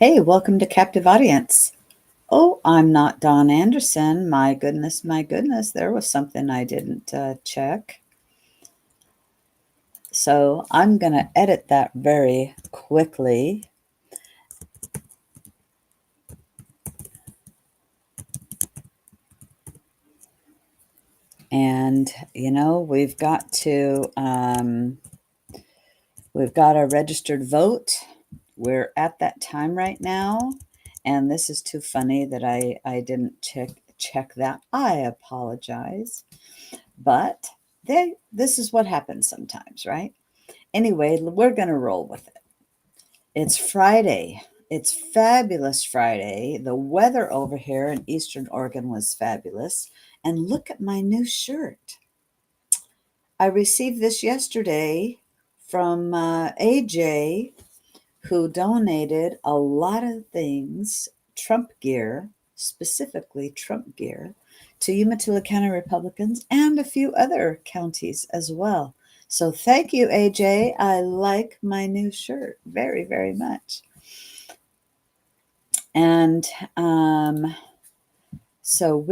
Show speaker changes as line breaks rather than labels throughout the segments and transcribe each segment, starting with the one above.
Hey, welcome to Captive Audience. Oh, I'm not Don Anderson. My goodness, my goodness. There was something I didn't check. So I'm going to edit that very quickly. And, we've got a registered vote. We're at that time right now. And this is too funny that I didn't check that. I apologize. But this is what happens sometimes, right? Anyway, we're going to roll with it. It's Friday. It's fabulous Friday. The weather over here in Eastern Oregon was fabulous. And look at my new shirt. I received this yesterday from AJ, who donated a lot of things, Trump gear, specifically Trump gear, to Umatilla County Republicans and a few other counties as well. So thank you, AJ. I like my new shirt very, very much. And so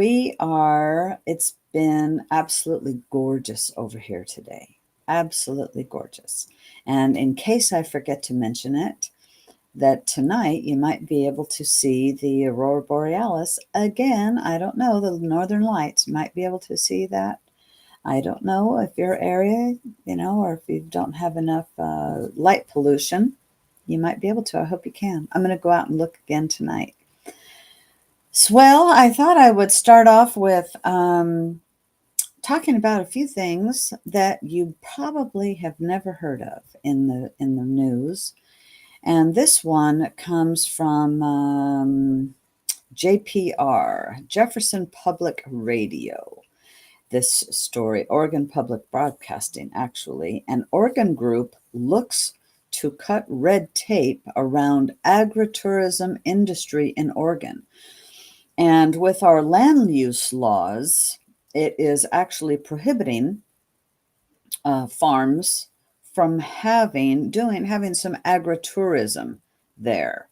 it's been absolutely gorgeous over here today. Absolutely gorgeous. And in case I forget to mention it, that tonight you might be able to see the aurora borealis again. I don't know, the northern lights. You might be able to see that. I don't know if your area, or if you don't have enough light pollution, you might be able to. I hope you can. I'm going to go out and look again tonight. Well, I thought I would start off with talking about a few things that you probably have never heard of in the news. And this one comes from JPR, Jefferson Public Radio. This story, Oregon Public Broadcasting, actually. An Oregon group looks to cut red tape around agritourism industry in Oregon. And with our land use laws, it is actually prohibiting farms from having some agritourism there.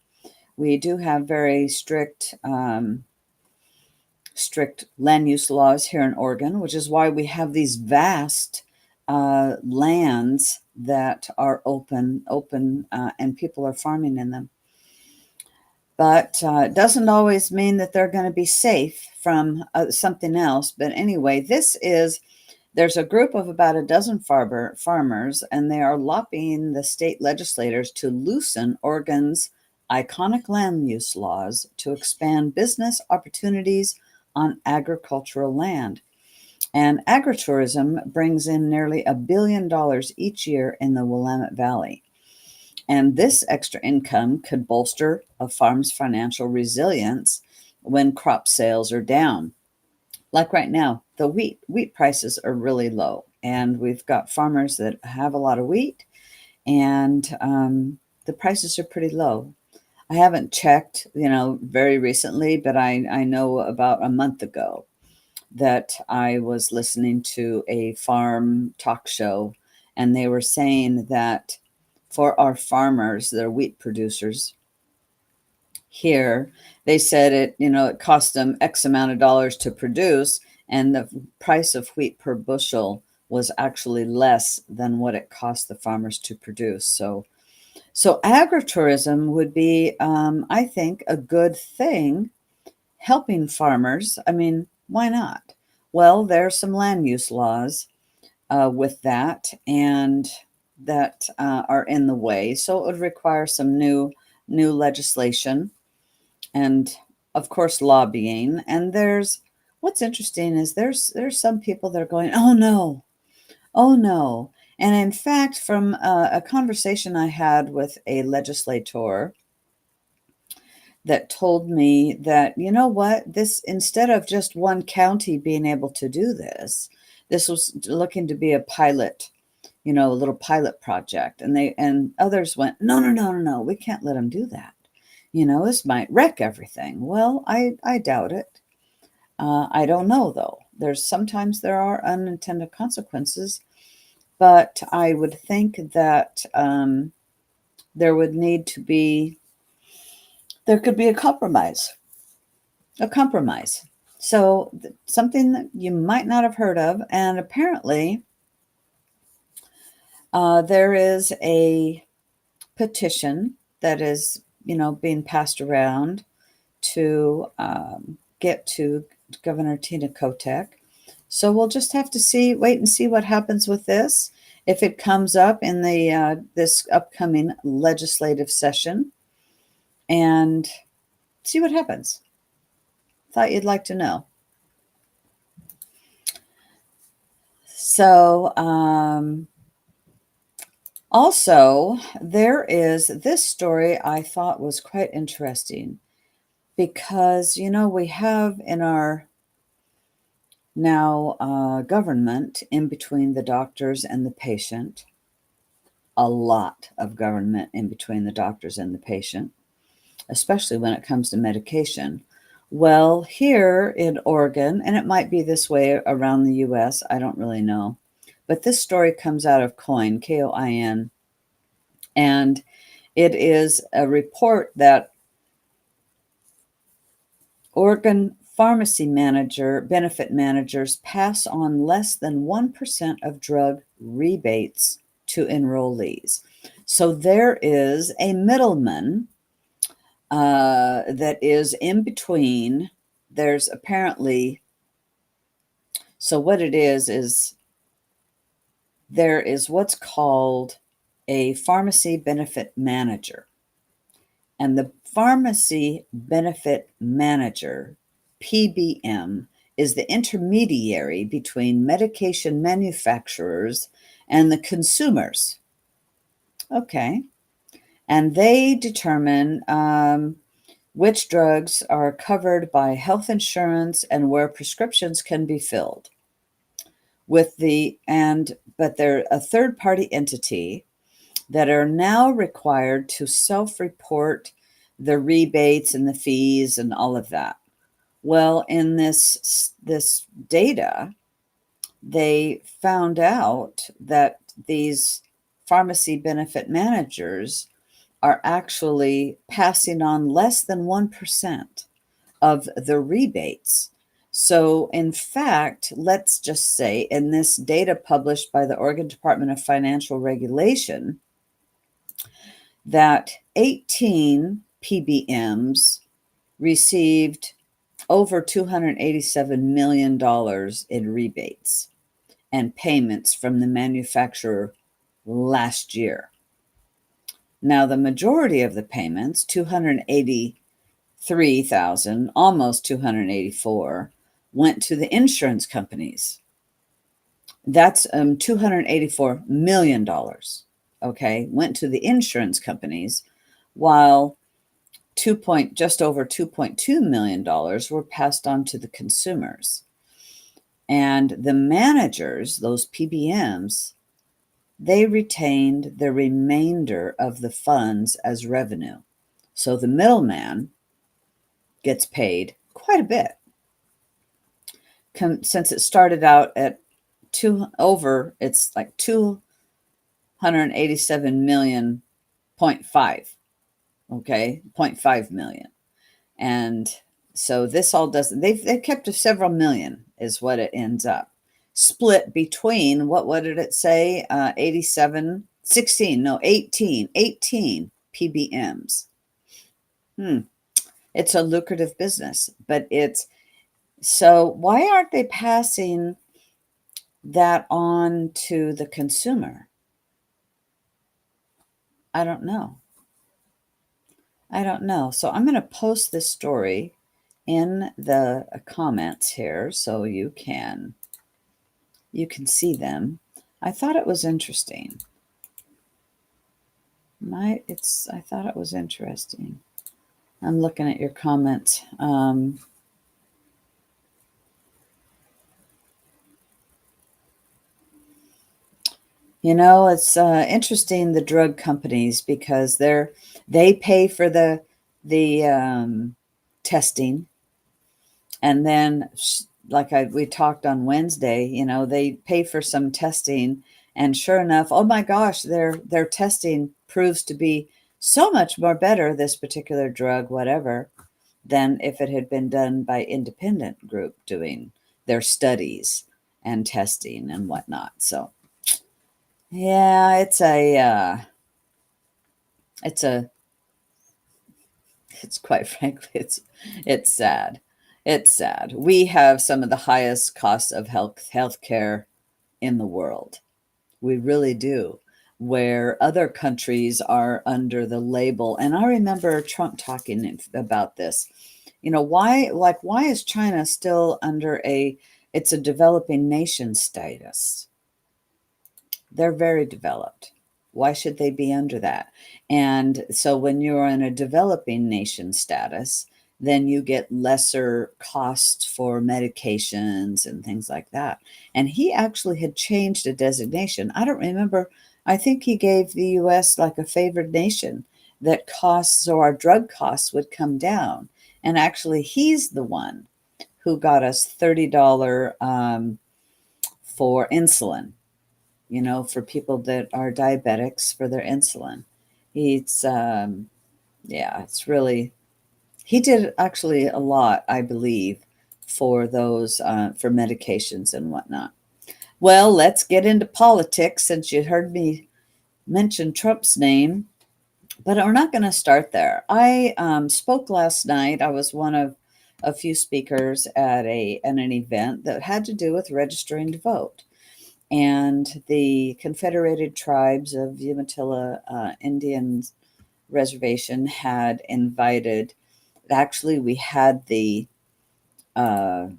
We do have very strict land use laws here in Oregon, which is why we have these vast lands that are open, and people are farming in them. But it doesn't always mean that they're going to be safe from something else. But anyway, there's a group of about a dozen farmers, and they are lobbying the state legislators to loosen Oregon's iconic land use laws to expand business opportunities on agricultural land. And agritourism brings in nearly $1 billion each year in the Willamette Valley. And this extra income could bolster a farm's financial resilience when crop sales are down. Like right now, the wheat prices are really low, and we've got farmers that have a lot of wheat, and the prices are pretty low. I haven't checked, very recently, but I know about a month ago that I was listening to a farm talk show, and they were saying that for our farmers, they're wheat producers here, they said it cost them X amount of dollars to produce, and the price of wheat per bushel was actually less than what it cost the farmers to produce. So agritourism would be, I think, a good thing, helping farmers. I mean, why not? Well, there are some land use laws with that, and that are in the way. So it would require some new legislation, and of course lobbying. And what's interesting is there's some people that are going, oh no, oh no. And in fact, from a conversation I had with a legislator that told me that, you know what, this, instead of just one county being able to do this was looking to be a pilot, a little pilot project. And others went, no, we can't let them do that. This might wreck everything. Well, I doubt it. I don't know, though. Sometimes there are unintended consequences, but I would think that there would need to be there could be a compromise. A compromise. So something that you might not have heard of, and apparently there is a petition that is, being passed around to get to Governor Tina Kotek. So we'll just have to wait and see what happens with this. If it comes up in the this upcoming legislative session, and see what happens. Thought you'd like to know. So, also, there is this story I thought was quite interesting because, we have in our now government in between the doctors and the patient, a lot of government in between the doctors and the patient, especially when it comes to medication. Well, here in Oregon, and it might be this way around the US, I don't really know, but this story comes out of KOIN, KOIN, and it is a report that Oregon pharmacy benefit managers pass on less than 1% of drug rebates to enrollees. So there is a middleman that is in between. There's apparently, so what it is there is what's called a pharmacy benefit manager. And the pharmacy benefit manager, PBM, is the intermediary between medication manufacturers and the consumers. Okay. And they determine which drugs are covered by health insurance and where prescriptions can be filled. But they're a third-party entity that are now required to self-report the rebates and the fees and all of that. Well, in this data, they found out that these pharmacy benefit managers are actually passing on less than 1% of the rebates. So, in fact, let's just say in this data published by the Oregon Department of Financial Regulation, that 18 PBMs received over $287 million in rebates and payments from the manufacturer last year. Now, the majority of the payments, 283,000, almost 284, went to the insurance companies. That's $284 million. Okay, went to the insurance companies, while just over $2.2 million were passed on to the consumers. And the managers, those PBMs, they retained the remainder of the funds as revenue. So the middleman gets paid quite a bit. Since it started out at it's like 287 million, 0.5, okay, 0.5 million. And so this all doesn't, they've kept several million is what it ends up. Split between, what did it say? 18 PBMs. It's a lucrative business, but so why aren't they passing that on to the consumer? I don't know. So I'm going to post this story in the comments here so you can see them. I thought it was interesting. I thought it was interesting. I'm looking at your comments. It's interesting, the drug companies, because they pay for the testing, and then like we talked on Wednesday, they pay for some testing, and sure enough, oh my gosh, their testing proves to be So much more better, this particular drug, whatever, than if it had been done by independent group doing their studies and testing and whatnot. So yeah, it's a it's quite frankly, it's sad. It's sad. We have some of the highest costs of healthcare in the world. We really do. Where other countries are under the label, and I remember Trump talking about this. You know, why is China still under it's a developing nation status? They're very developed. Why should they be under that? And so when you're in a developing nation status, then you get lesser costs for medications and things like that. And he actually had changed a designation. I don't remember. I think he gave the US like a favored nation that costs or our drug costs would come down. And actually, he's the one who got us $30 for insulin, for people that are diabetics for their insulin. It's, yeah, it's really, he did actually a lot, I believe, for those, for medications and whatnot. Well, let's get into politics since you heard me mention Trump's name, but we're not going to start there. I spoke last night. I was one of a few speakers at an event that had to do with registering to vote. And the Confederated Tribes of Umatilla Indian Reservation had invited, actually, we had uh,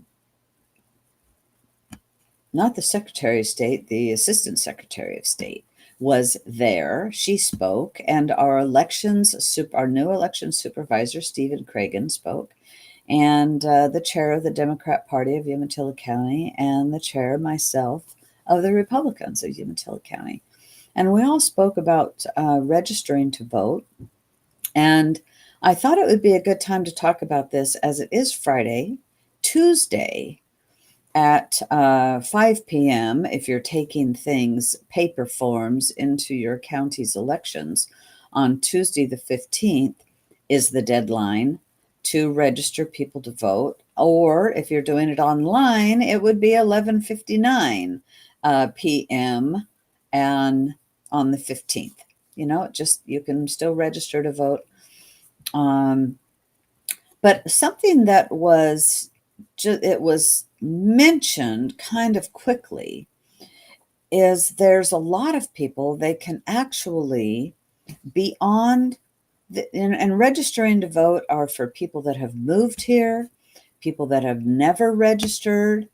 not the Secretary of State, the Assistant Secretary of State was there. She spoke, and our new election supervisor, Stephen Cragen, spoke, and the chair of the Democrat Party of Umatilla County, and the chair, myself, of the Republicans of Umatilla County. And we all spoke about registering to vote. And I thought it would be a good time to talk about this as it is Friday. Tuesday at 5 p.m., if you're taking paper forms into your county's elections, on Tuesday the 15th is the deadline to register people to vote. Or if you're doing it online, it would be 11:59 p.m. and on the 15th. You can still register to vote. But something that it was mentioned kind of quickly is there's a lot of people they can actually be on and registering to vote are for people that have moved here, people that have never registered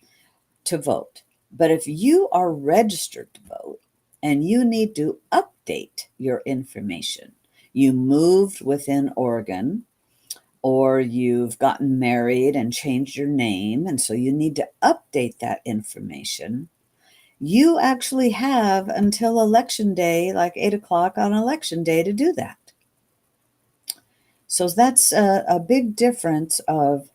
to vote. But if you are registered to vote and you need to update your information, you moved within Oregon, or you've gotten married and changed your name, and so you need to update that information, you actually have until election day, like 8 o'clock on election day, to do that. So that's a big difference of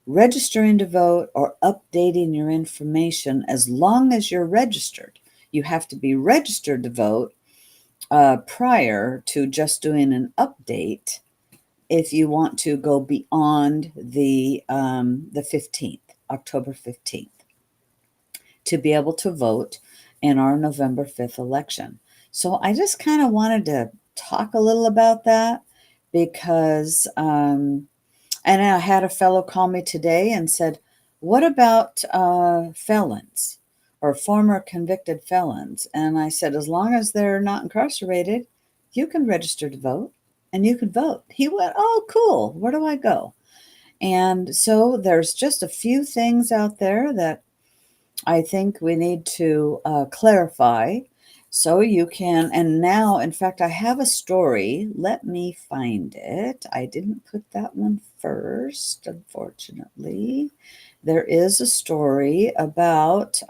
registering to vote or updating your information. As long as you're registered, you have to be registered to vote prior to just doing an update if you want to go beyond the 15th, October 15th, to be able to vote in our November 5th election. So I just kind of wanted to talk a little about that because, and I had a fellow call me today and said, what about felons or former convicted felons? And I said, as long as they're not incarcerated, you can register to vote and you can vote. He went, oh, cool. Where do I go? And so there's just a few things out there that I think we need to clarify so you can. And now, in fact, I have a story. Let me find it. I didn't put that one first, unfortunately. There is a story about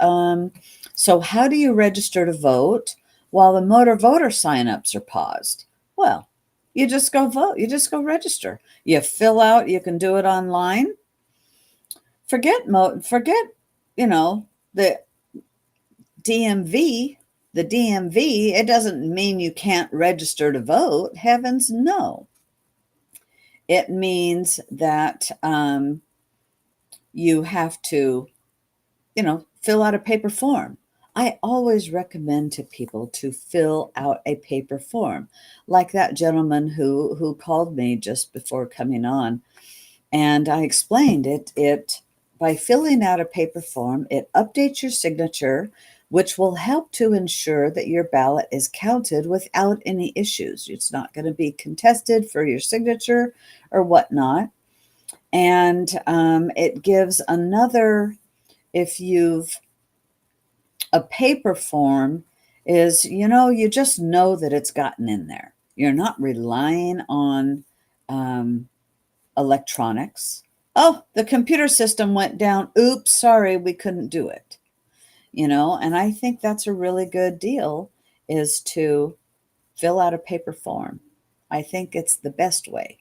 so how do you register to vote while the motor voter signups are paused? Well, you just go vote. You just go register. You fill out. You can do it online. Forget, the DMV, the DMV, it doesn't mean you can't register to vote. Heavens, no. It means that you have to, fill out a paper form. I always recommend to people to fill out a paper form, like that gentleman who called me just before coming on, and I explained it by filling out a paper form. It updates your signature, which will help to ensure that your ballot is counted without any issues. It's not going to be contested for your signature or whatnot. And it gives another, if you've a paper form is, you just know that it's gotten in there. You're not relying on electronics. Oh, the computer system went down. Oops, sorry, we couldn't do it. And I think that's a really good deal, is to fill out a paper form. I think it's the best way.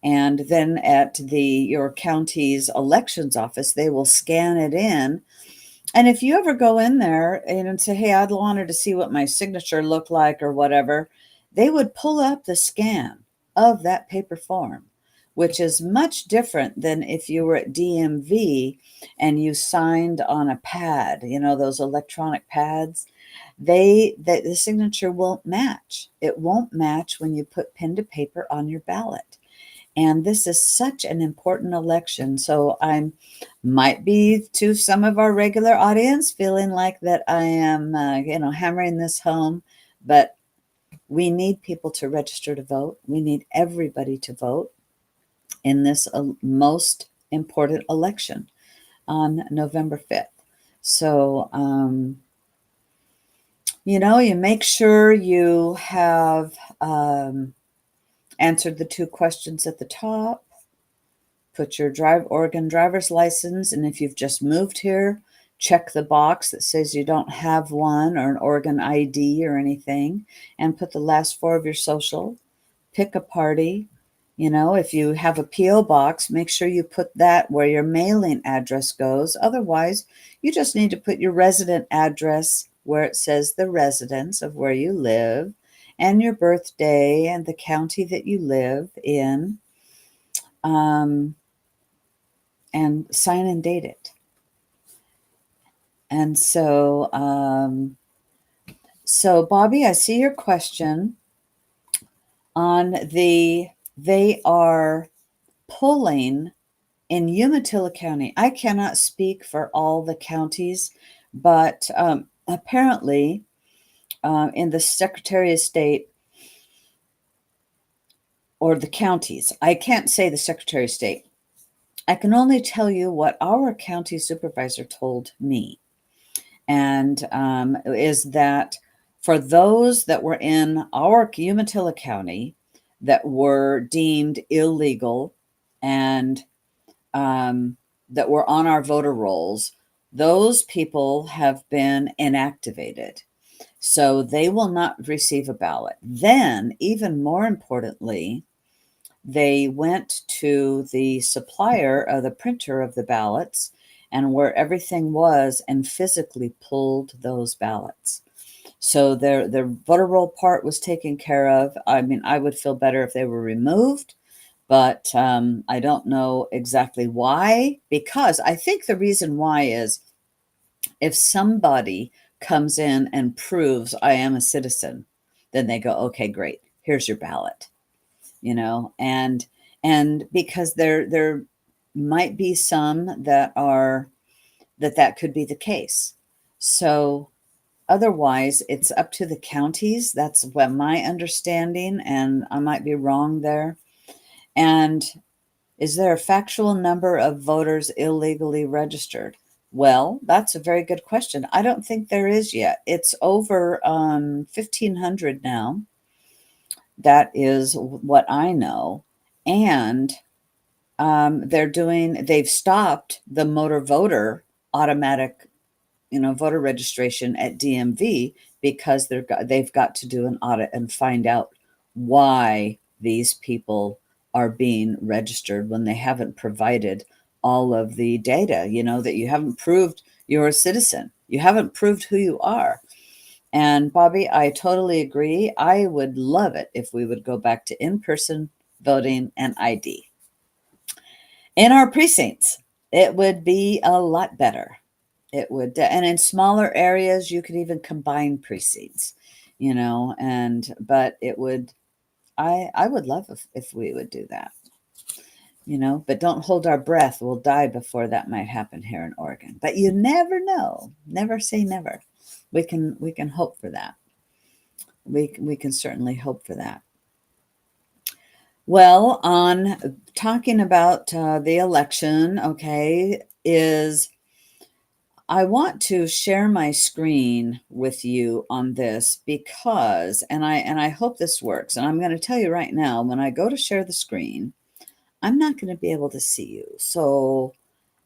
And then at your county's elections office, they will scan it in. And if you ever go in there and say, hey, I'd wanted to see what my signature looked like or whatever, they would pull up the scan of that paper form, which is much different than if you were at DMV and you signed on a pad, those electronic pads. The signature won't match. It won't match when you put pen to paper on your ballot. And this is such an important election. So I might be, to some of our regular audience, feeling like that I am, hammering this home, but we need people to register to vote. We need everybody to vote in this most important election on November 5th. So, you make sure you have answered the 2 questions at the top. Put your Oregon driver's license, and if you've just moved here, check the box that says you don't have one or an Oregon ID or anything, and put the last 4 of your social. Pick a party. If you have a P.O. box, make sure you put that where your mailing address goes. Otherwise, you just need to put your resident address where it says the residence of where you live, and your birthday and the county that you live in. And sign and date it. And so, Bobby, I see your question on they are pulling in Umatilla County. I cannot speak for all the counties, but apparently in the Secretary of State, or the counties, I can't say the Secretary of State. I can only tell you what our county supervisor told me. And is that for those that were in our Umatilla County that were deemed illegal and that were on our voter rolls, those people have been inactivated. So they will not receive a ballot. Then, even more importantly, they went to the supplier of the printer of the ballots and where everything was and physically pulled those ballots. So their voter roll part was taken care of. I mean, I would feel better if they were removed, but I don't know exactly why, because I think the reason why is if somebody comes in and proves I am a citizen, then they go, okay, great, here's your ballot. And because there might be some that could be the case. So otherwise, it's up to the counties. That's what my understanding, and I might be wrong there. And is there a factual number of voters illegally registered? Well, that's a very good question. I don't think there is yet. It's over 1,500 now. That is what I know. And they've stopped the motor voter automatic, voter registration at DMV because they've got to do an audit and find out why these people are being registered when they haven't provided all of the data, that you haven't proved you're a citizen. You haven't proved who you are. And Bobby, I totally agree. I would love it if we would go back to in-person voting and ID in our precincts. It would be a lot better. It would, and in smaller areas, you could even combine precincts, but it would, I would love if we would do that, but don't hold our breath. We'll die before that might happen here in Oregon. But you never know. Never say never. We can hope for that. We can certainly hope for that. Well, on talking about the election, okay, I want to share my screen with you on this because, and I hope this works. And I'm going to tell you right now, when I go to share the screen, I'm not going to be able to see you. So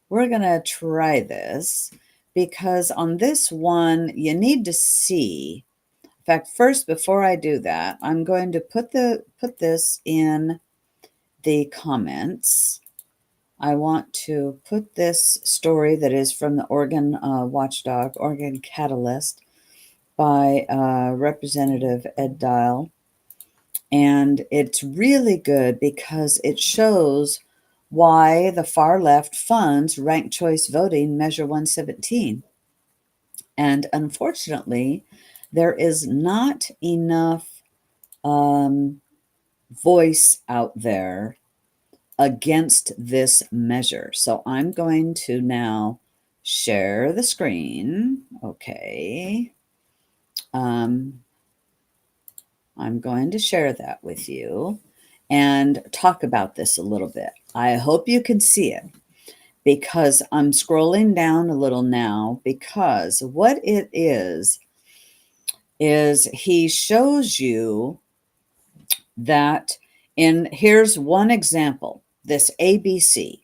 we're going to try this because on this one, you need to see. In fact, first, before I do that, I'm going to put this in the comments. I want to put this story that is from the Oregon Watchdog, Oregon Catalyst, by Representative Ed Dial. And it's really good because it shows why the far left funds ranked choice voting Measure 117. And unfortunately, there is not enough voice out there against this measure. So I'm going to now share the screen. Okay. I'm going to share that with you and talk about this a little bit. I hope you can see it because I'm scrolling down a little now because what it is he shows you that here's one example, this ABC.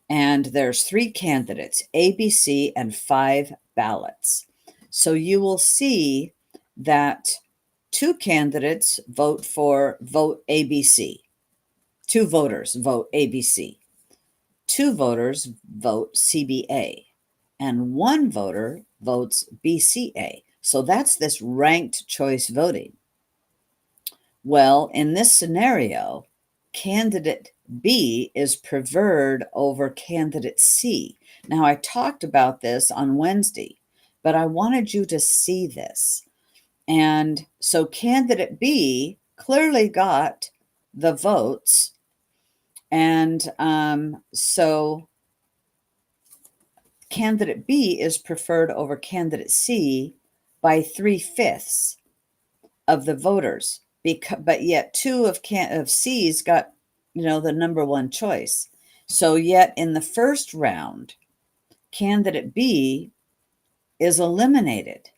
And there's 3 candidates, ABC, and 5 ballots. So you will see that 2 candidates vote ABC. 2 voters vote ABC. 2 voters vote CBA. And 1 voter votes BCA. So that's this ranked choice voting. Well, in this scenario, candidate B is preferred over candidate C. Now, I talked about this on Wednesday, but I wanted you to see this. And so candidate B clearly got the votes. And so candidate B is preferred over candidate C by 3/5 of the voters. But yet 2 of C's got, the number 1 choice. So yet in the first round, candidate B is eliminated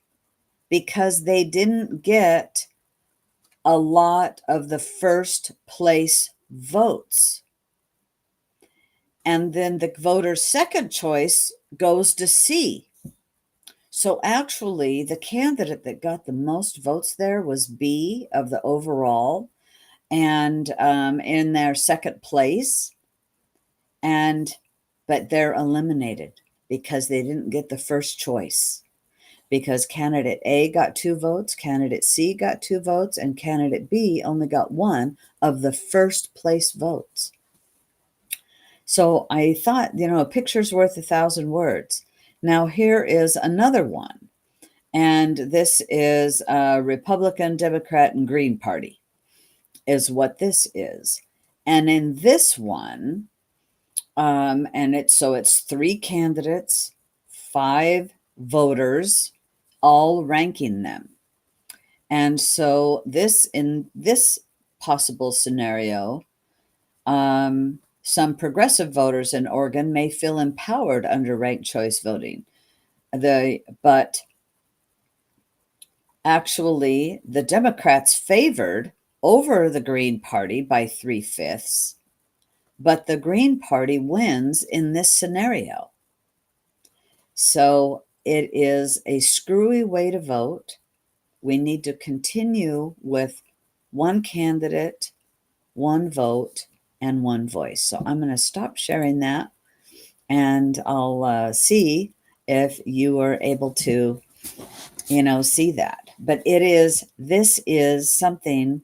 because they didn't get a lot of the first place votes. And then the voter's second choice goes to C. So actually, the candidate that got the most votes there was B of the overall, and in their second place, but they're eliminated because they didn't get the first choice. Because candidate A got 2 votes, candidate C got 2 votes, and candidate B only got 1 of the first place votes. So I thought, a picture's worth 1,000 words. Now here is another one. And this is Republican, Democrat, and Green Party is what this is. And in this one, it's 3 candidates, 5 voters, all ranking them. And so in this possible scenario, some progressive voters in Oregon may feel empowered under ranked choice voting. But actually, the Democrats favored over the Green Party by 3/5, but the Green Party wins in this scenario. So it is a screwy way to vote. We need to continue with 1 candidate, 1 vote, and 1 voice. So I'm going to stop sharing that, and I'll see if you are able to see that. But this is something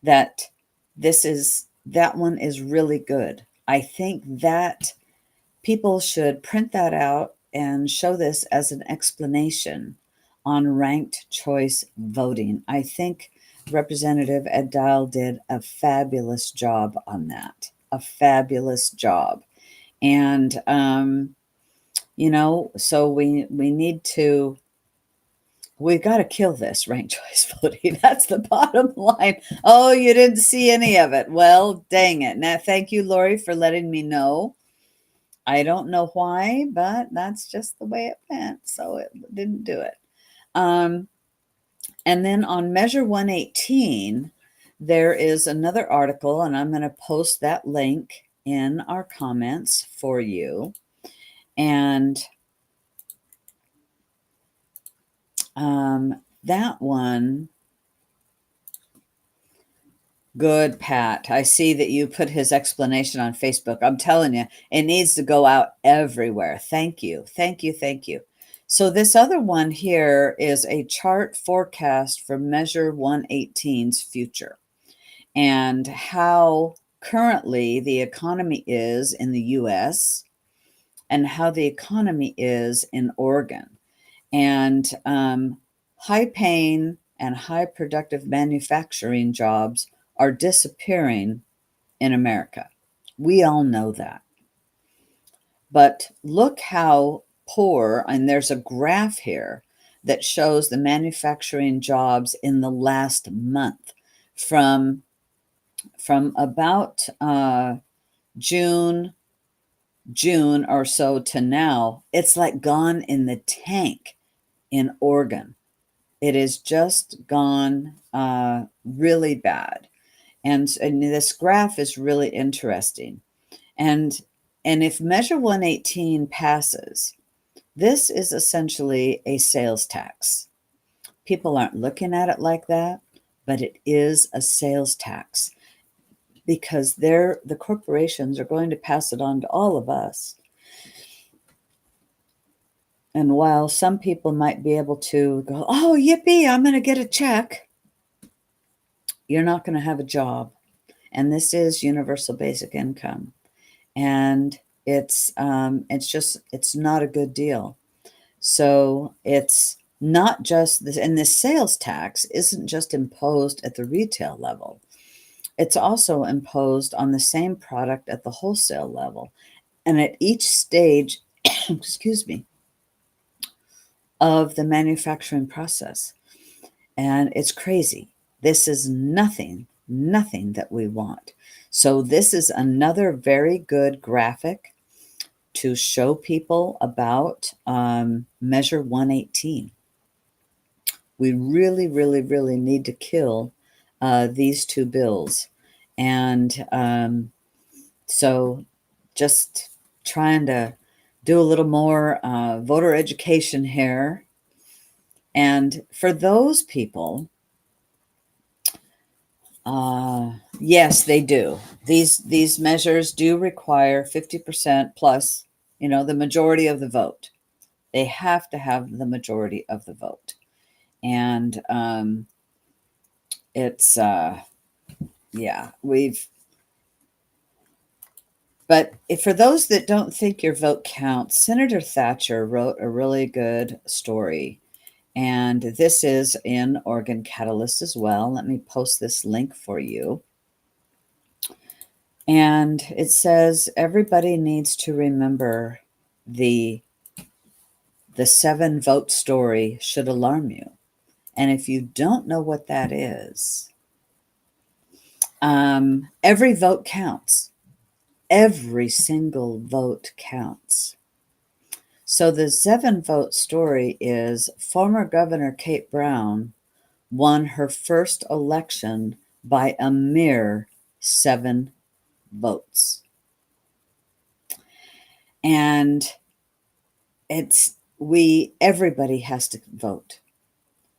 that that one is really good. I think that people should print that out and show this as an explanation on ranked choice voting. I think Representative Ed Dial did a fabulous job on that. A fabulous job. And so we've got to kill this ranked choice voting. That's the bottom line. Oh, you didn't see any of it. Well, dang it. Now, thank you, Lori, for letting me know. I don't know why, but that's just the way it went. So it didn't do it. And then on Measure 118, there is another article, and I'm going to post that link in our comments for you. And that one, good, Pat. I see that you put his explanation on Facebook. I'm telling you, it needs to go out everywhere. Thank you. Thank you. Thank you. So this other one here is a chart forecast for Measure 118's future and how currently the economy is in the US and how the economy is in Oregon. And high paying and high productive manufacturing jobs are disappearing in America. We all know that. But look how poor, and there's a graph here that shows the manufacturing jobs in the last month from about June or so to now. It's like gone in the tank in Oregon. It is just gone really bad. And this graph is really interesting. And if Measure 118 passes, this is essentially a sales tax. People aren't looking at it like that, but it is a sales tax because the corporations are going to pass it on to all of us. And while some people might be able to go, oh, yippee, I'm going to get a check, you're not going to have a job. And this is universal basic income. And it's not a good deal. So it's not just this, and this sales tax isn't just imposed at the retail level. It's also imposed on the same product at the wholesale level. And at each stage, excuse me, of the manufacturing process. And it's crazy. This is nothing that we want. So this is another very good graphic to show people about Measure 118. We really, really, really need to kill these two bills. And so just trying to do a little more voter education here. And for those people, yes, they do. These measures do require 50% plus, the majority of the vote. They have to have the majority of the vote. And it's, yeah, but for those that don't think your vote counts, Senator Thatcher wrote a really good story. And this is in Oregon Catalyst as well. Let me post this link for you. And it says, everybody needs to remember the 7 vote story should alarm you. And if you don't know what that is, every vote counts. Every single vote counts. So the 7 vote story is former Governor Kate Brown won her first election by a mere 7 votes. And everybody has to vote.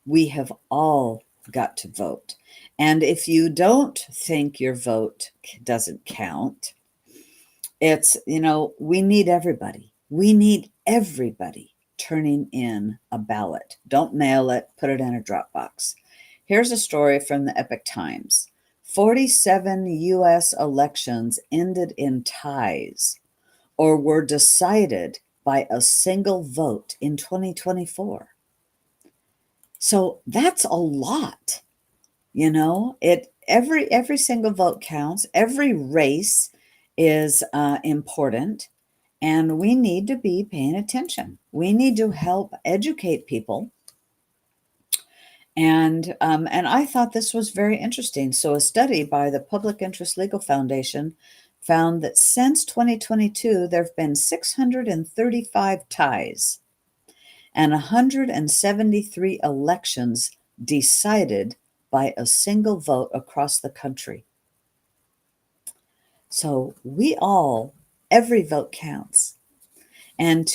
We have all got to vote. And if you don't think your vote doesn't count, it's, we need everybody. We need everybody turning in a ballot. Don't mail it, put it in a drop box. Here's a story from the Epoch Times. 47 U.S. elections ended in ties or were decided by a single vote in 2024. So that's a lot. Every single vote counts. Every race is important, and we need to be paying attention. We need to help educate people. And I thought this was very interesting. So a study by the Public Interest Legal Foundation found that since 2022, there have been 635 ties and 173 elections decided by a single vote across the country. So every vote counts. And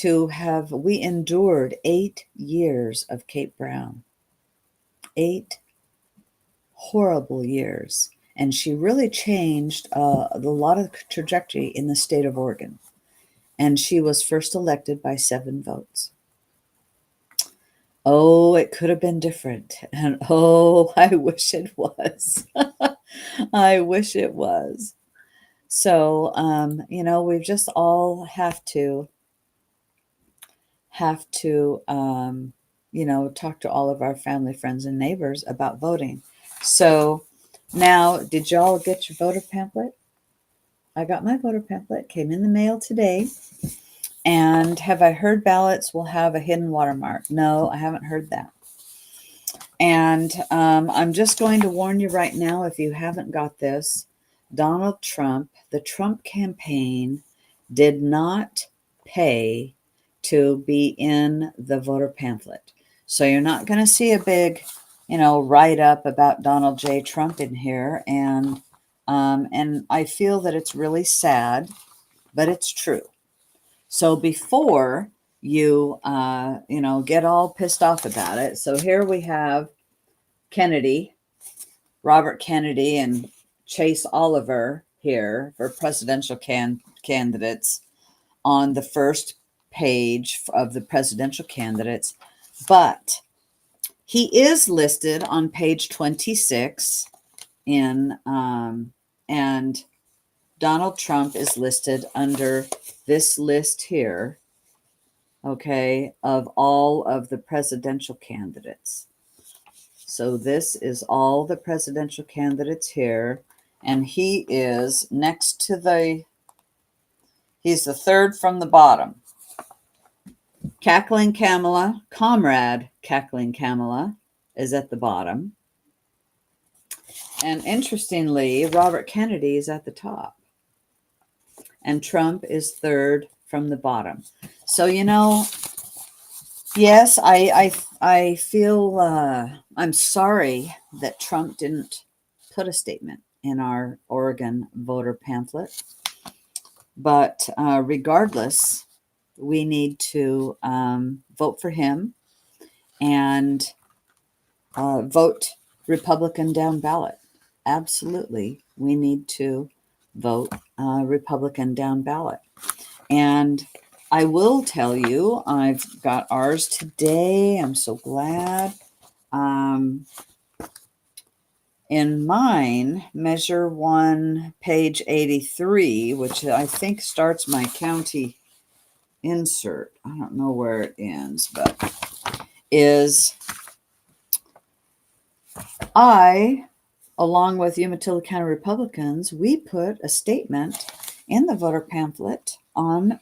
we endured 8 years of Kate Brown, 8 horrible years. And she really changed a lot of the trajectory in the state of Oregon. And she was first elected by 7 votes. Oh, it could have been different. And oh, I wish it was. I wish it was. So, we just all have to, talk to all of our family, friends, and neighbors about voting. So now, did y'all get your voter pamphlet? I got my voter pamphlet, came in the mail today. And have I heard ballots will have a hidden watermark? No, I haven't heard that. And I'm just going to warn you right now, if you haven't got this, Donald Trump, the Trump campaign did not pay to be in the voter pamphlet. So you're not going to see a big, write-up about Donald J. Trump in here. And I feel that it's really sad, but it's true. So before you, get all pissed off about it. So here we have Robert Kennedy and Chase Oliver here for presidential candidates on the first page of the presidential candidates. But he is listed on page 26 and Donald Trump is listed under this list here, okay, of all of the presidential candidates. So this is all the presidential candidates here, and he is he's the third from the bottom. Comrade Cackling Kamala is at the bottom. And interestingly, Robert Kennedy is at the top. And Trump is third from the bottom. So, yes, I feel I'm sorry that Trump didn't put a statement in our Oregon voter pamphlet. But regardless, we need to vote for him and vote Republican down ballot. Absolutely, we need to vote Republican down ballot. And I will tell you, I've got ours today. I'm so glad. In mine, Measure 1, page 83, which I think starts my county insert. I don't know where it ends, but along with Umatilla County Republicans, we put a statement in the voter pamphlet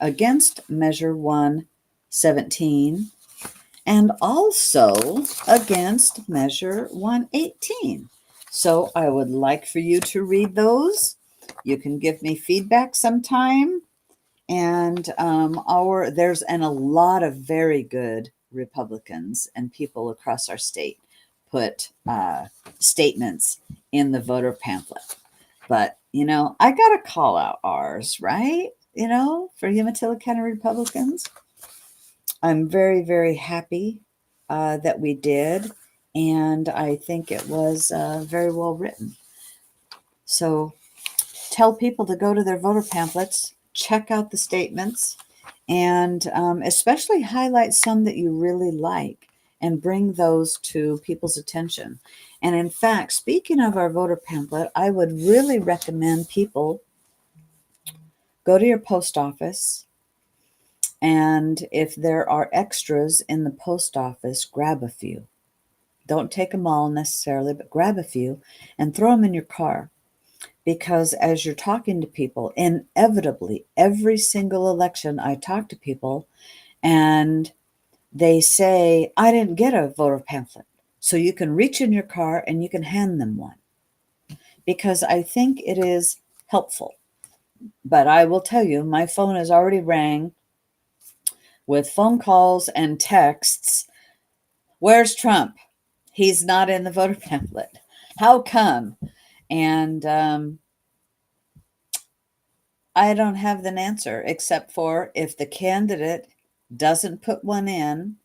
against Measure 117 and also against Measure 118. So I would like for you to read those. You can give me feedback sometime. And there's a lot of very good Republicans and people across our state put statements in the voter pamphlet. But, I got to call out ours, right? For Umatilla County Republicans. I'm very, very happy that we did. And I think it was very well written. So tell people to go to their voter pamphlets, check out the statements, and especially highlight some that you really like and bring those to people's attention. And in fact, speaking of our voter pamphlet, I would really recommend people go to your post office, and if there are extras in the post office, grab a few. Don't take them all necessarily, but grab a few and throw them in your car. Because as you're talking to people, inevitably, every single election, I talk to people and they say, I didn't get a voter pamphlet. So you can reach in your car and you can hand them one, because I think it is helpful. But I will tell you, my phone has already rang with phone calls and texts. Where's Trump? He's not in the voter pamphlet. How come? And I don't have an answer, except for if the candidate doesn't put one in,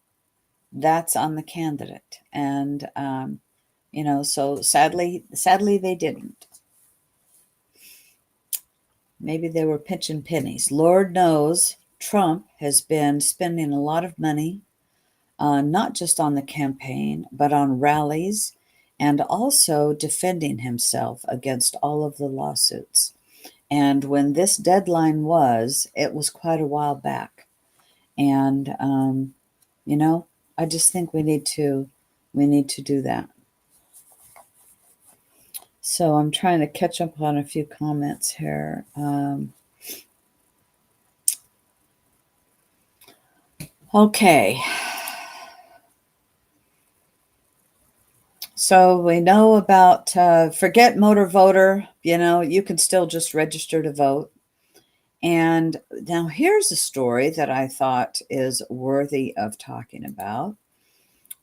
that's on the candidate. And so sadly they didn't. Maybe they were pinching pennies. Lord knows Trump has been spending a lot of money, not just on the campaign, but on rallies, and also defending himself against all of the lawsuits. And when this deadline was, it was quite a while back. And I just think we need to do that. So I'm trying to catch up on a few comments here. Okay. So we know about forget motor voter. You can still just register to vote. And now here's a story that I thought is worthy of talking about.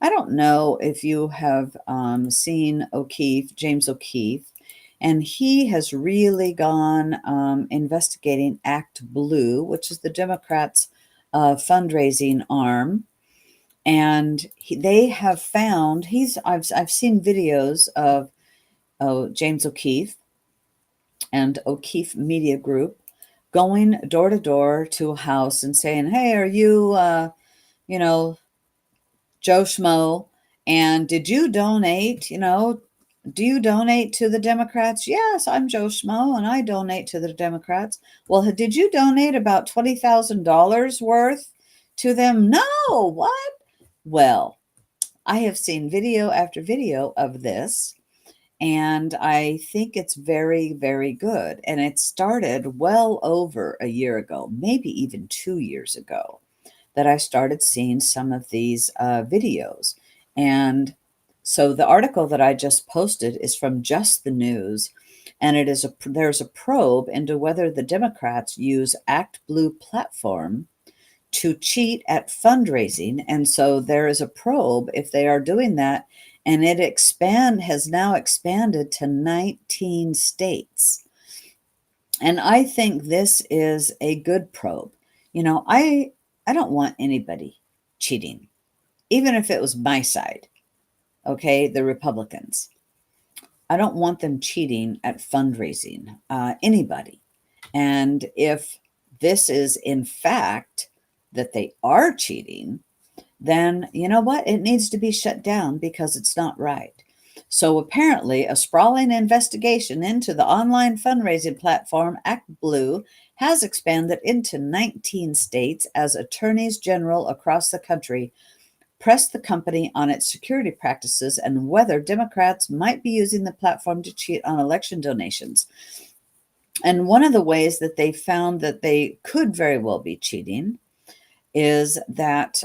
I don't know if you have seen James O'Keefe, and he has really gone investigating Act Blue, which is the Democrats' fundraising arm. And they have found I've seen videos of James O'Keefe and O'Keefe Media Group going door to door to a house and saying, "Hey, are you Joe Schmo? And did you donate? Do you donate to the Democrats?" "Yes, I'm Joe Schmo and I donate to the Democrats." "Well, did you donate about $20,000 worth to them?" "No, what?" Well, I have seen video after video of this, and I think it's very, very good. And it started well over a year ago, maybe even 2 years ago, that I started seeing some of these videos. And so the article that I just posted is from Just the News, and there's a probe into whether the Democrats use Act Blue platform to cheat at fundraising. And so there is a probe if they are doing that, and it has now expanded to 19 states. And I think this is a good probe. I don't want anybody cheating, even if it was my side, okay, the Republicans. I don't want them cheating at fundraising, anybody. And if this is in fact that they are cheating, then you know what? It needs to be shut down because it's not right. So apparently, a sprawling investigation into the online fundraising platform Act Blue has expanded into 19 states as attorneys general across the country press the company on its security practices and whether Democrats might be using the platform to cheat on election donations. And one of the ways that they found that they could very well be cheating is that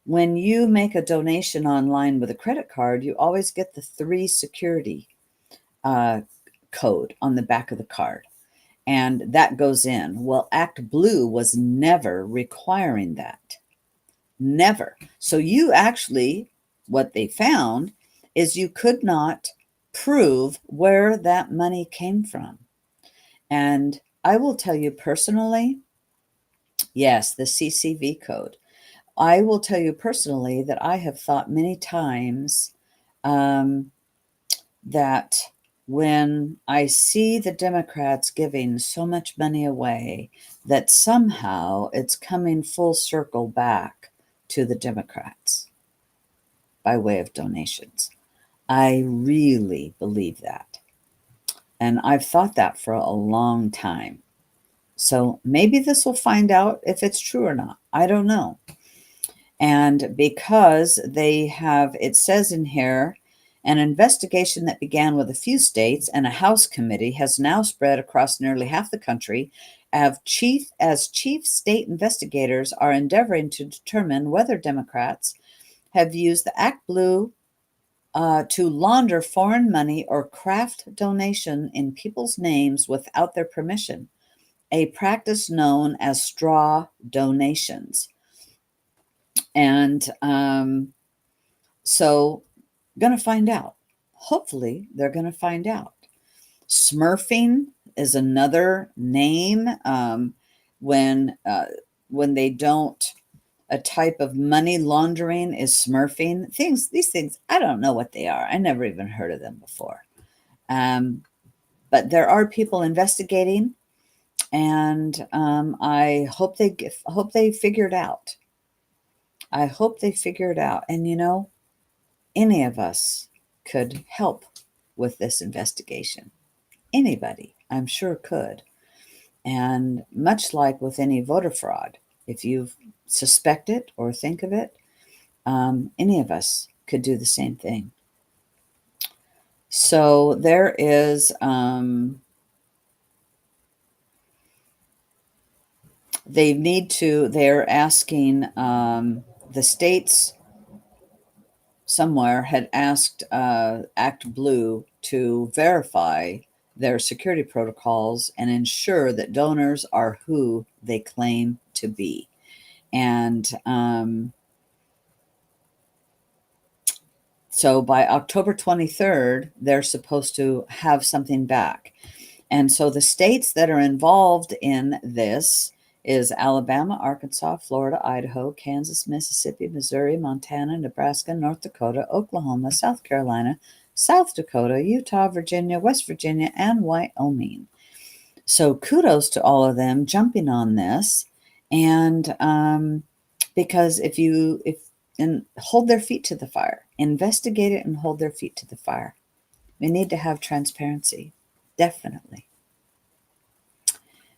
when you make a donation online with a credit card, you always get the 3 security code on the back of the card, and that goes in. Well, Act Blue was never requiring that. Never. So what they found is you could not prove where that money came from. And I will tell you personally, yes, the CCV code. I will tell you personally that I have thought many times that when I see the Democrats giving so much money away that somehow it's coming full circle back to the Democrats by way of donations. I really believe that. And I've thought that for a long time. So maybe this will find out if it's true or not. I don't know. And because they have, it says in here, an investigation that began with a few states and a House committee has now spread across nearly half the country as chief state investigators are endeavoring to determine whether Democrats have used the Act Blue to launder foreign money or craft donation in people's names without their permission, a practice known as straw donations. And so, going to find out. Hopefully, they're going to find out. Smurfing is another name when they don't. A type of money laundering is smurfing. These things, I don't know what they are. I never even heard of them before. But there are people investigating, and I hope they figure it out. I hope they figure it out. And any of us could help with this investigation. Anybody, I'm sure, could. And much like with any voter fraud, if you suspect it or think of it, any of us could do the same thing. So there is, they're asking the states somewhere had asked Act Blue to verify their security protocols and ensure that donors are who they claim to be. And so by October 23rd, they're supposed to have something back. And so the states that are involved in this is Alabama, Arkansas, Florida, Idaho, Kansas, Mississippi, Missouri, Montana, Nebraska, North Dakota, Oklahoma, South Carolina, South Dakota, Utah, Virginia, West Virginia, and Wyoming. So kudos to all of them jumping on this. And because and hold their feet to the fire, investigate it and hold their feet to the fire. We need to have transparency. Definitely.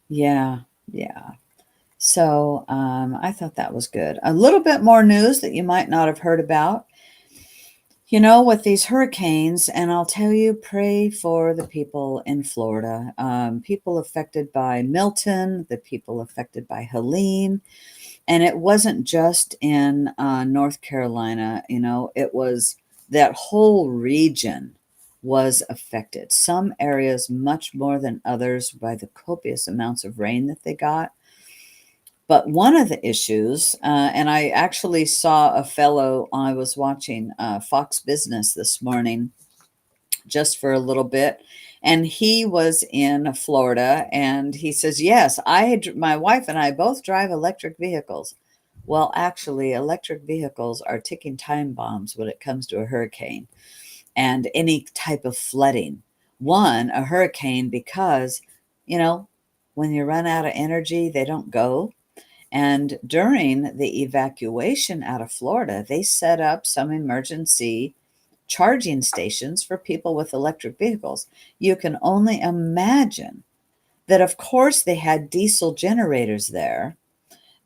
Yeah. So I thought that was good. A little bit more news that you might not have heard about. With these hurricanes, and I'll tell you, pray for the people in Florida, people affected by Milton, the people affected by Helene. And it wasn't just in North Carolina, it was that whole region was affected. Some areas much more than others by the copious amounts of rain that they got. But one of the issues, and I actually saw a fellow, I was watching Fox Business this morning just for a little bit, and he was in Florida, and he says, yes, my wife and I both drive electric vehicles. Well, actually, electric vehicles are ticking time bombs when it comes to a hurricane and any type of flooding. One, a hurricane, because, when you run out of energy, they don't go. And during the evacuation out of Florida, they set up some emergency charging stations for people with electric vehicles. You can only imagine that, of course, they had diesel generators there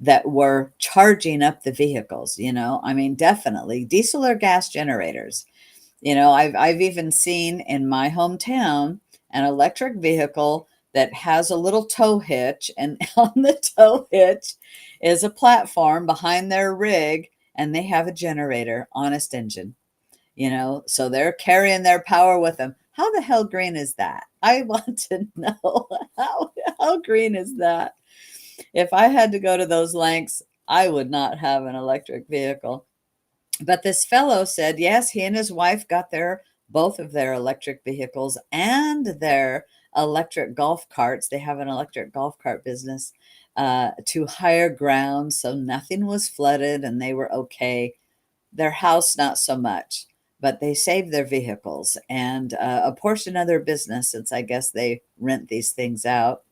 that were charging up the vehicles. Definitely diesel or gas generators. I've even seen in my hometown an electric vehicle that has a little tow hitch, and on the tow hitch is a platform behind their rig, and they have a generator, honest engine. So they're carrying their power with them. How the hell green is that? I want to know how green is that? If I had to go to those lengths, I would not have an electric vehicle. But this fellow said, yes, he and his wife got both of their electric vehicles and their electric golf carts. They have an electric golf cart business to higher ground. So nothing was flooded and they were okay. Their house, not so much. but they save their vehicles and a portion of their business, since I guess they rent these things out.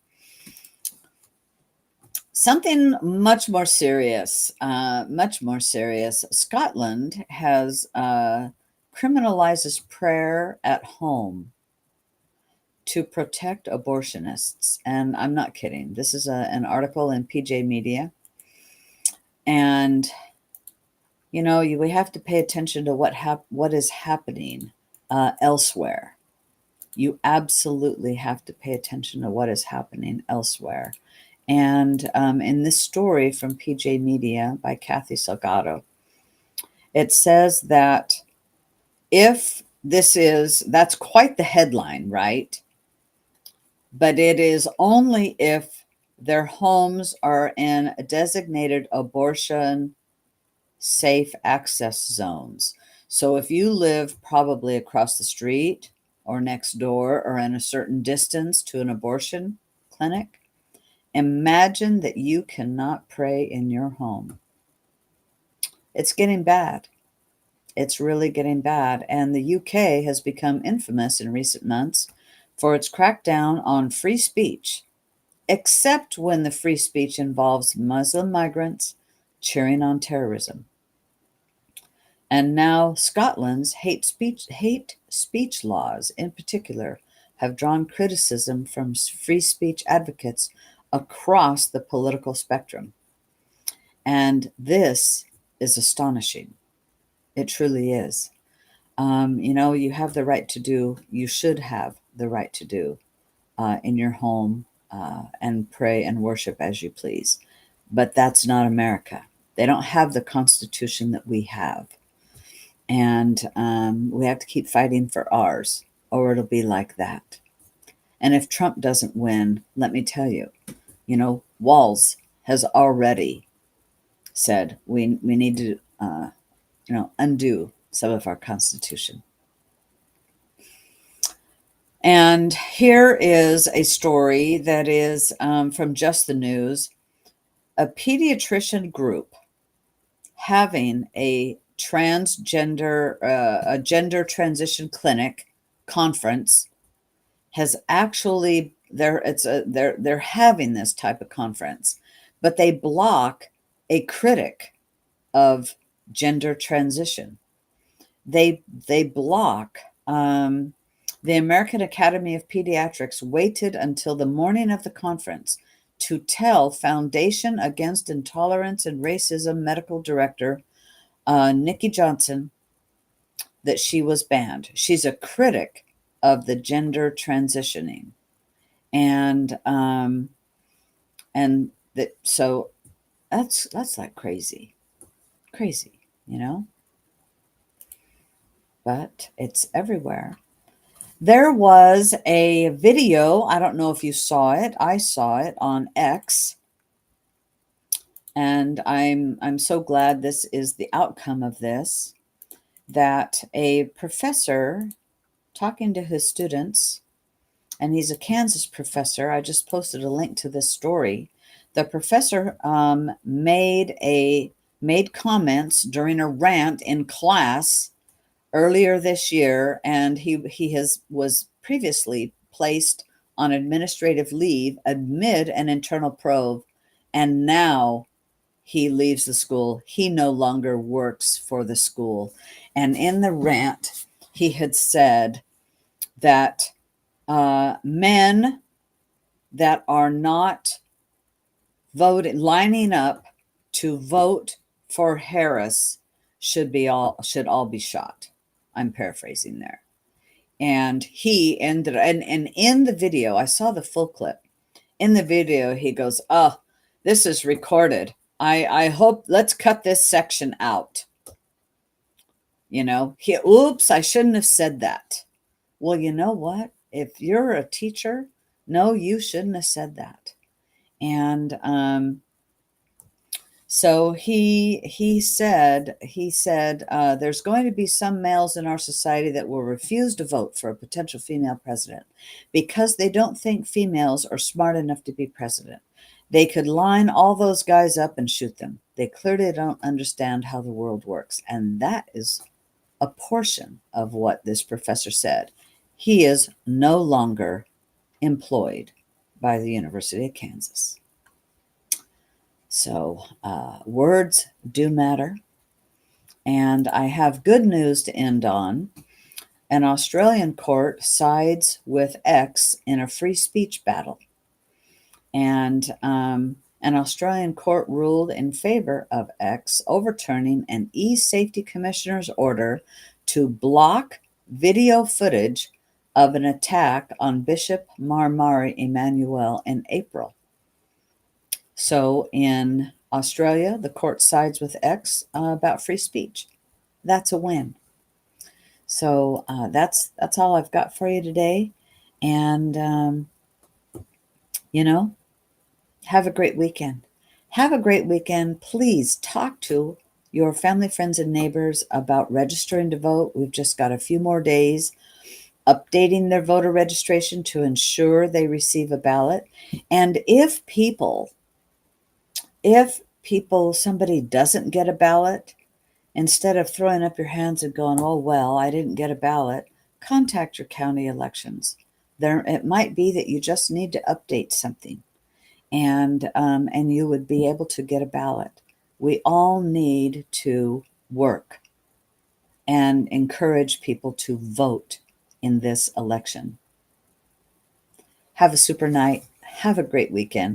Something much more serious, much more serious. Scotland has criminalizes prayer at home to protect abortionists. And I'm not kidding. This is an article in PJ Media. And, you know, we have to pay attention to what is happening elsewhere. You absolutely have to pay attention to what is happening elsewhere. And in this story from PJ Media by Kathy Salgado, it says that that's quite the headline, right? But it is only if their homes are in designated abortion safe access zones. So if you live probably across the street or next door or in a certain distance to an abortion clinic, imagine that you cannot pray in your home. It's getting bad. It's really getting bad. And the UK has become infamous in recent months for its crackdown on free speech, except when the free speech involves Muslim migrants cheering on terrorism. And now Scotland's hate speech laws in particular have drawn criticism from free speech advocates across the political spectrum. And this is astonishing. It truly is. You know, you have the right to do, you should have the right to do in your home and pray and worship as you please. But that's not America. They don't have the Constitution that we have. And we have to keep fighting for ours, or it'll be like that. And if Trump doesn't win, let me tell you, you know, Walz has already said we need to, undo some of our Constitution. And here is a story that is from Just the News. A pediatrician group having a gender transition clinic conference has actually they're having this type of conference, but they block a critic of gender transition. They block the American Academy of Pediatrics waited until the morning of the conference to tell Foundation Against Intolerance and Racism medical director Nikki Johnson that she was banned. She's a critic of the gender transitioning, and so that's like crazy, you know. But it's everywhere. There was a video. I don't know if you saw it. I saw it on X, and I'm so glad this is the outcome of this. That a professor talking to his students, and he's a Kansas professor. I just posted a link to this story. The professor made comments during a rant in class earlier this year, and he was previously placed on administrative leave amid an internal probe, and now he leaves the school. He no longer works for the school. And in the rant, he had said that men that are not lining up to vote for Harris should all be shot. I'm paraphrasing there. And he ended, and in the video, I saw the full clip. In the video, he goes, "Oh, this is recorded. I hope, let's cut this section out." You know, oops, I shouldn't have said that. Well, you know what? If you're a teacher, no, you shouldn't have said that. And so he said there's going to be some males in our society that will refuse to vote for a potential female president because they don't think females are smart enough to be president. They could line all those guys up and shoot them. They clearly don't understand how the world works. And that is a portion of what this professor said. He is no longer employed by the University of Kansas. So, words do matter. And I have good news to end on. An Australian court sides with X in a free speech battle. And an Australian court ruled in favor of X, overturning an e-safety commissioner's order to block video footage of an attack on Bishop Marmari Emmanuel in April. So in Australia, the court sides with X about free speech. That's a win. So that's all I've got for you today. And, you know, have a great weekend. Have a great weekend. Please talk to your family, friends, and neighbors about registering to vote. We've just got a few more days, updating their voter registration to ensure they receive a ballot. And if somebody doesn't get a ballot, instead of throwing up your hands and going, oh, well, I didn't get a ballot, contact your county elections. It might be that you just need to update something, and you would be able to get a ballot. We all need to work and encourage people to vote in this election. Have a super night. Have a great weekend.